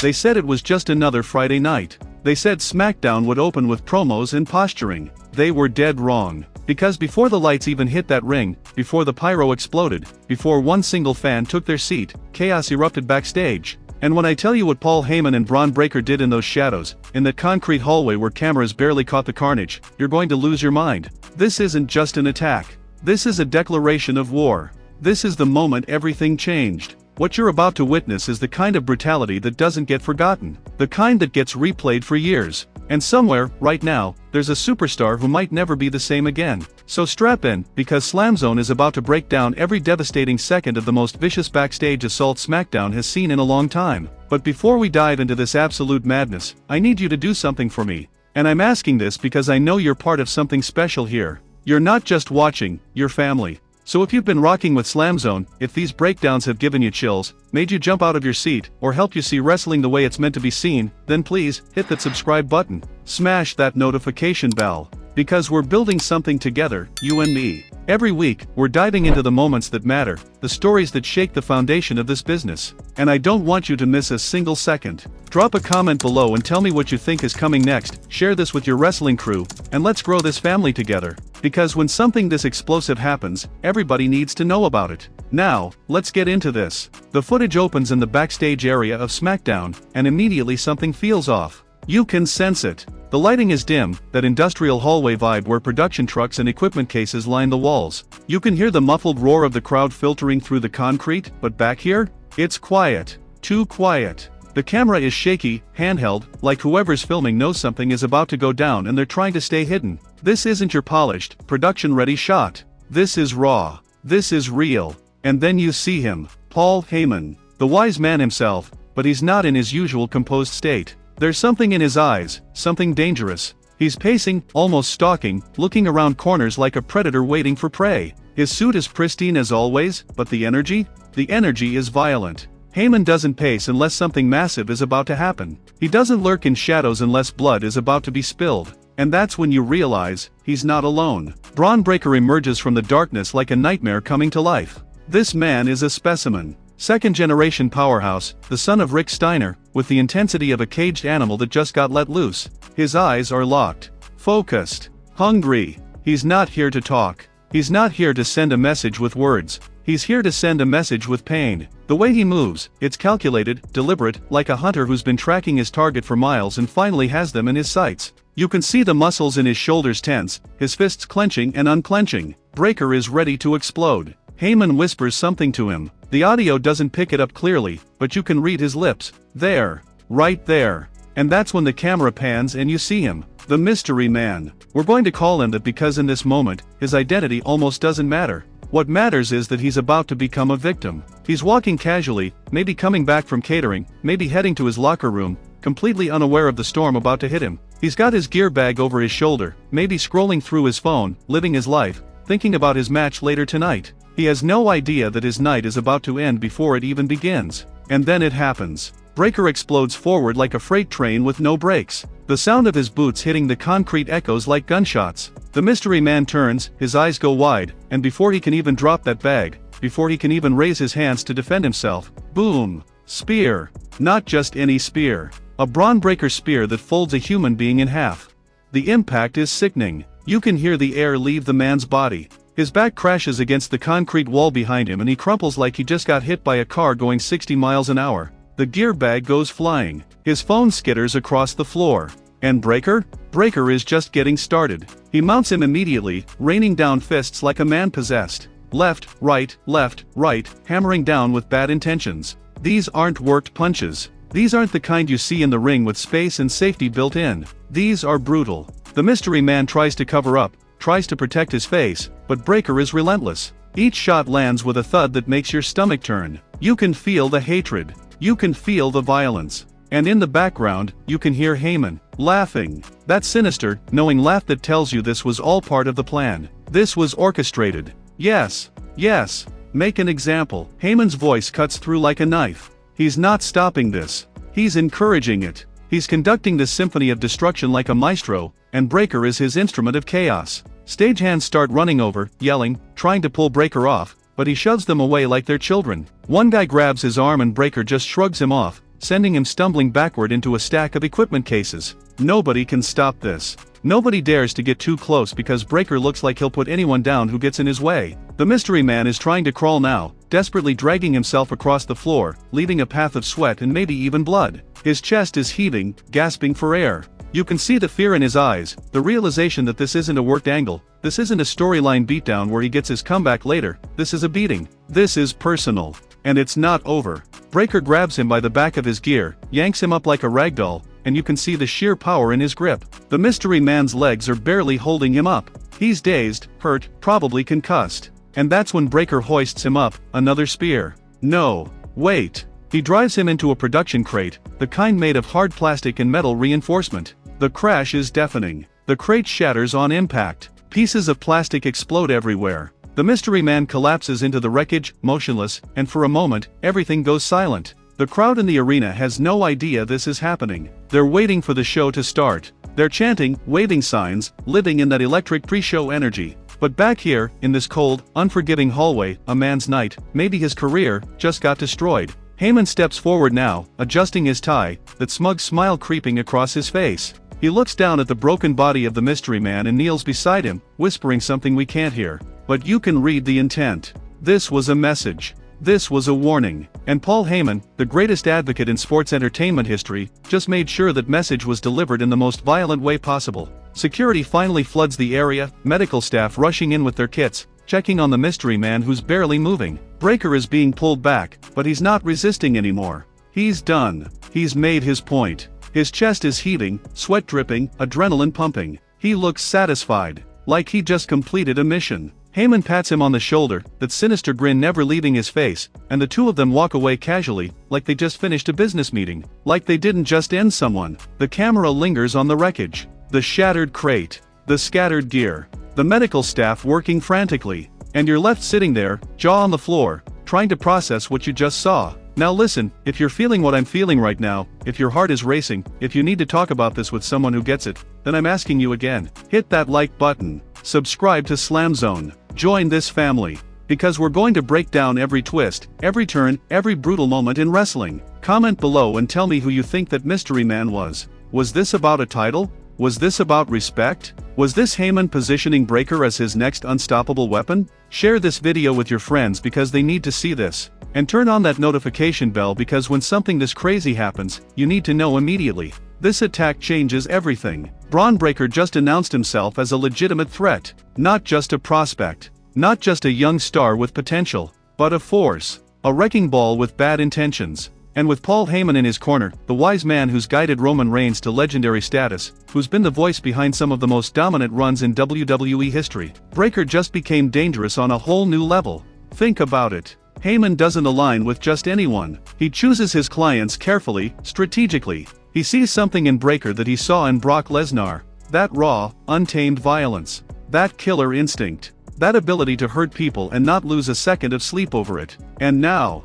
They said it was just another Friday night. They said SmackDown would open with promos and posturing. They were dead wrong. Because before the lights even hit that ring, before the pyro exploded, before one single fan took their seat, chaos erupted backstage. And when I tell you what Paul Heyman and Bron Breakker did in those shadows, in that concrete hallway where cameras barely caught the carnage, you're going to lose your mind. This isn't just an attack. This is a declaration of war. This is the moment everything changed. What you're about to witness is the kind of brutality that doesn't get forgotten. The kind that gets replayed for years. And somewhere, right now, there's a superstar who might never be the same again. So strap in, because SLAMZONE is about to break down every devastating second of the most vicious backstage assault SmackDown has seen in a long time. But before we dive into this absolute madness, I need you to do something for me. And I'm asking this because I know you're part of something special here. You're not just watching, you're family. So if you've been rocking with SLAMZONE, if these breakdowns have given you chills, made you jump out of your seat, or helped you see wrestling the way it's meant to be seen, then please, hit that subscribe button. Smash that notification bell. Because we're building something together, you and me. Every week, we're diving into the moments that matter, the stories that shake the foundation of this business. And I don't want you to miss a single second. Drop a comment below and tell me what you think is coming next, share this with your wrestling crew, and let's grow this family together. Because when something this explosive happens, everybody needs to know about it. Now, let's get into this. The footage opens in the backstage area of SmackDown, and immediately something feels off. You can sense it. The lighting is dim, that industrial hallway vibe where production trucks and equipment cases line the walls. You can hear the muffled roar of the crowd filtering through the concrete, but back here? It's quiet. Too quiet. The camera is shaky, handheld, like whoever's filming knows something is about to go down and they're trying to stay hidden. This isn't your polished, production-ready shot. This is raw. This is real. And then you see him, Paul Heyman, the wise man himself, but he's not in his usual composed state. There's something in his eyes, something dangerous. He's pacing, almost stalking, looking around corners like a predator waiting for prey. His suit is pristine as always, but the energy? The energy is violent. Heyman doesn't pace unless something massive is about to happen. He doesn't lurk in shadows unless blood is about to be spilled. And that's when you realize, he's not alone. Bron Breakker emerges from the darkness like a nightmare coming to life. This man is a specimen. Second-generation powerhouse, the son of Rick Steiner, with the intensity of a caged animal that just got let loose. His eyes are locked, focused, hungry. He's not here to talk. He's not here to send a message with words. He's here to send a message with pain. The way he moves, it's calculated, deliberate, like a hunter who's been tracking his target for miles and finally has them in his sights. You can see the muscles in his shoulders tense, his fists clenching and unclenching. Breakker is ready to explode. Heyman whispers something to him. The audio doesn't pick it up clearly, but you can read his lips. There. Right there. And that's when the camera pans and you see him. The mystery man. We're going to call him that because in this moment, his identity almost doesn't matter. What matters is that he's about to become a victim. He's walking casually, maybe coming back from catering, maybe heading to his locker room, completely unaware of the storm about to hit him. He's got his gear bag over his shoulder, maybe scrolling through his phone, living his life, thinking about his match later tonight. He has no idea that his night is about to end before it even begins. And then it happens. Breakker explodes forward like a freight train with no brakes. The sound of his boots hitting the concrete echoes like gunshots. The mystery man turns, his eyes go wide, and before he can even drop that bag, before he can even raise his hands to defend himself, boom! Spear. Not just any spear. A Bron Breakker spear that folds a human being in half. The impact is sickening. You can hear the air leave the man's body. His back crashes against the concrete wall behind him and he crumples like he just got hit by a car going 60 miles an hour. The gear bag goes flying. His phone skitters across the floor. And Breakker? Breakker is just getting started. He mounts him immediately, raining down fists like a man possessed. Left, right, hammering down with bad intentions. These aren't worked punches. These aren't the kind you see in the ring with space and safety built in. These are brutal. The mystery man tries to cover up, tries to protect his face, but Breakker is relentless. Each shot lands with a thud that makes your stomach turn. You can feel the hatred. You can feel the violence. And in the background, you can hear Heyman, laughing. That sinister, knowing laugh that tells you this was all part of the plan. This was orchestrated. Yes. Yes. Make an example. Heyman's voice cuts through like a knife. He's not stopping this. He's encouraging it. He's conducting this symphony of destruction like a maestro, and Breakker is his instrument of chaos. Stagehands start running over, yelling, trying to pull Breakker off, but he shoves them away like they're children. One guy grabs his arm and Breakker just shrugs him off, sending him stumbling backward into a stack of equipment cases. Nobody can stop this. Nobody dares to get too close because Breakker looks like he'll put anyone down who gets in his way. The mystery man is trying to crawl now, desperately dragging himself across the floor, leaving a path of sweat and maybe even blood. His chest is heaving, gasping for air. You can see the fear in his eyes, the realization that this isn't a worked angle, this isn't a storyline beatdown where he gets his comeback later, this is a beating. This is personal. And it's not over. Breakker grabs him by the back of his gear, yanks him up like a ragdoll, and you can see the sheer power in his grip. The mystery man's legs are barely holding him up. He's dazed, hurt, probably concussed. And that's when Breakker hoists him up, another spear. No. Wait. He drives him into a production crate, the kind made of hard plastic and metal reinforcement. The crash is deafening. The crate shatters on impact. Pieces of plastic explode everywhere. The mystery man collapses into the wreckage, motionless, and for a moment, everything goes silent. The crowd in the arena has no idea this is happening. They're waiting for the show to start. They're chanting, waving signs, living in that electric pre-show energy. But back here, in this cold, unforgiving hallway, a man's night, maybe his career, just got destroyed. Heyman steps forward now, adjusting his tie, that smug smile creeping across his face. He looks down at the broken body of the mystery man and kneels beside him, whispering something we can't hear. But you can read the intent. This was a message. This was a warning. And Paul Heyman, the greatest advocate in sports entertainment history, just made sure that message was delivered in the most violent way possible. Security finally floods the area, medical staff rushing in with their kits, checking on the mystery man who's barely moving. Breakker is being pulled back, but he's not resisting anymore. He's done. He's made his point. His chest is heaving, sweat dripping, adrenaline pumping. He looks satisfied, like he just completed a mission. Heyman pats him on the shoulder, that sinister grin never leaving his face, and the two of them walk away casually, like they just finished a business meeting, like they didn't just end someone. The camera lingers on the wreckage, the shattered crate, the scattered gear, the medical staff working frantically, and you're left sitting there, jaw on the floor, trying to process what you just saw. Now listen, if you're feeling what I'm feeling right now, if your heart is racing, if you need to talk about this with someone who gets it, then I'm asking you again, hit that like button, subscribe to SLAMZONE, join this family, because we're going to break down every twist, every turn, every brutal moment in wrestling. Comment below and tell me who you think that mystery man was. Was this about a title? Was this about respect? Was this Heyman positioning Breakker as his next unstoppable weapon? Share this video with your friends because they need to see this. And turn on that notification bell because when something this crazy happens, you need to know immediately. This attack changes everything. Bron Breakker just announced himself as a legitimate threat. Not just a prospect. Not just a young star with potential. But a force. A wrecking ball with bad intentions. And with Paul Heyman in his corner, the wise man who's guided Roman Reigns to legendary status, who's been the voice behind some of the most dominant runs in WWE history, Breakker just became dangerous on a whole new level. Think about it. Heyman doesn't align with just anyone. He chooses his clients carefully, strategically. He sees something in Breakker that he saw in Brock Lesnar. That raw, untamed violence. That killer instinct. That ability to hurt people and not lose a second of sleep over it. And now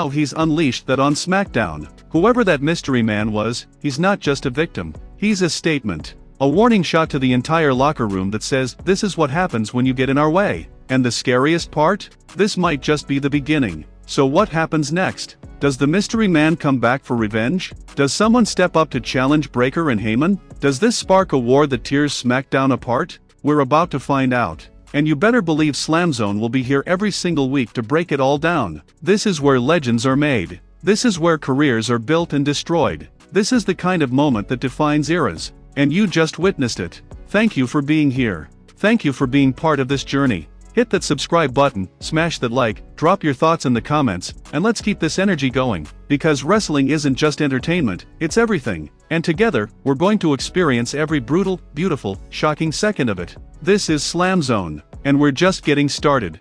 he's unleashed that on SmackDown. Whoever that mystery man was, he's not just a victim. He's a statement. A warning shot to the entire locker room that says, this is what happens when you get in our way. And the scariest part? This might just be the beginning. So what happens next? Does the mystery man come back for revenge? Does someone step up to challenge Breakker and Heyman? Does this spark a war that tears SmackDown apart? We're about to find out. And you better believe SLAMZONE will be here every single week to break it all down. This is where legends are made. This is where careers are built and destroyed. This is the kind of moment that defines eras. And you just witnessed it. Thank you for being here. Thank you for being part of this journey. Hit that subscribe button, smash that like, drop your thoughts in the comments, and let's keep this energy going. Because wrestling isn't just entertainment, it's everything. And together, we're going to experience every brutal, beautiful, shocking second of it. This is SLAMZONE, and we're just getting started.